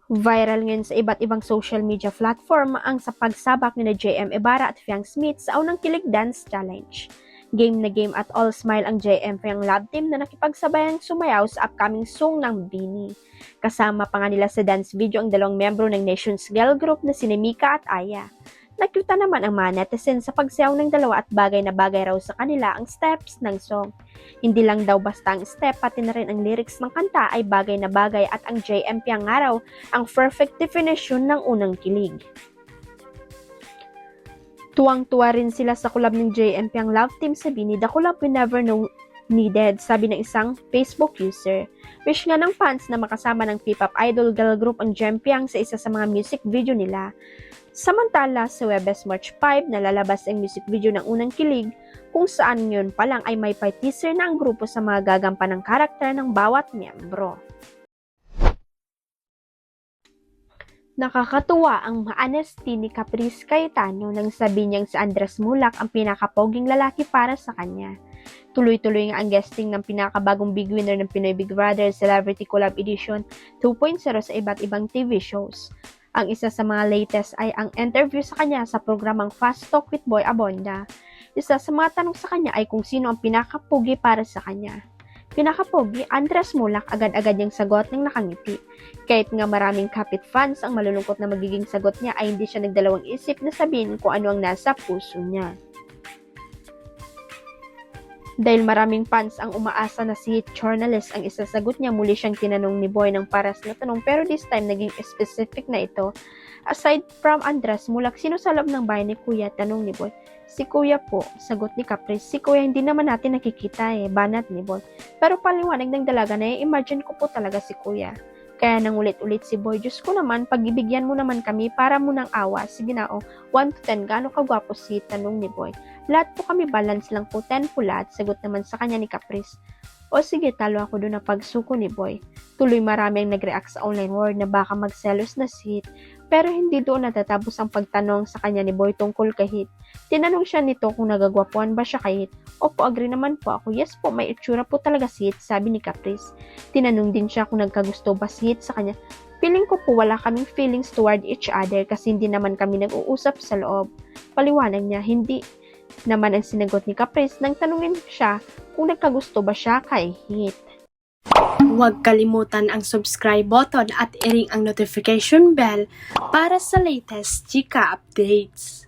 Viral ngayon sa iba't ibang social media platform ang sa pagsabak ni JM Ibarra at Fiang Smith sa unang kilig dance challenge. Game na game at all smile ang JM Fiang Love Team na nakipagsabayang sumayaw sa upcoming song ng Bini. Kasama pa nga nila sa dance video ang dalawang membro ng Nations Girl Group na si Mika at Aya. Nakita naman ang mga netizens sa pagsayaw ng dalawa at bagay na bagay raw sa kanila ang steps ng song. Hindi lang daw basta ang step, pati na rin ang lyrics ng kanta ay bagay na bagay at ang JMP ang araw ang perfect definition ng unang kilig. Tuwang-tuwa rin sila sa collab ng JMP ang Love Team sa Bini, the collab we never know needed, sabi ng isang Facebook user. Wish nga ng fans na makasama ng P-pop idol girl group ang JMP sa isa sa mga music video nila. Samantala, sa Webes March 5, nalalabas ang music video ng unang kilig kung saan yun pa lang ay may teaser na ang grupo sa mga gagampan ng karakter ng bawat miyembro. Nakakatuwa ang honesty ni Caprice Cayetano nang sabi niyang si Andres Mulak ang pinakapoging lalaki para sa kanya. Tuloy-tuloy nga ang guesting ng pinakabagong big winner ng Pinoy Big Brother Celebrity Collab Edition 2.0 sa iba't ibang TV shows. Ang isa sa mga latest ay ang interview sa kanya sa programang Fast Talk with Boy Abonda. Isa sa mga tanong sa kanya ay kung sino ang pinakapogi para sa kanya. Pinakapogi, Andres Mulak, agad-agad niyang sagot ng nakangiti. Kahit nga maraming kapit fans ang malulungkot na magiging sagot niya ay hindi siya nagdalawang isip na sabihin kung ano ang nasa puso niya. Dahil maraming fans ang umaasa na si hit journalist ang isasagot niya, muli siyang tinanong ni Boy ng paras na tanong pero this time naging specific na ito. Aside from Andres Mulak, sino sa loob ng bahay ni Kuya? Tanong ni Boy. Si Kuya po, sagot ni Caprice. Si Kuya hindi naman natin nakikita banat ni Boy. Pero paliwanag ng dalaga na imagine ko po talaga si Kuya. Kaya nang ulit-ulit si Boy, Diyos ko naman, pag-ibigyan mo naman kami para mo nang awa. Sige na 1 to 10, gaano kagwapo si tanong ni Boy. Lahat po kami balance lang po, 10 po lahat, sagot naman sa kanya ni Caprice. O sige, talo ako doon na pagsuko ni Boy. Tuloy marami ang nag-react sa online world na baka magselos na si Hit. Pero hindi doon natatapos ang pagtanong sa kanya ni Boy tungkol kay Hit. Tinanong siya nito kung nagagwapuan ba siya kay Hit. Opo, agree naman po ako. Yes po, may itsura po talaga si Hit, sabi ni Caprice. Tinanong din siya kung nagkagusto ba si Hit sa kanya. Feeling ko po wala kaming feelings toward each other kasi hindi naman kami nag-uusap sa loob. Paliwanag niya, hindi naman ang sinagot ni Caprice nang tanungin siya kung nagkagusto ba siya kay Hit. Huwag kalimutan ang subscribe button at i-ring ang notification bell para sa latest chika updates.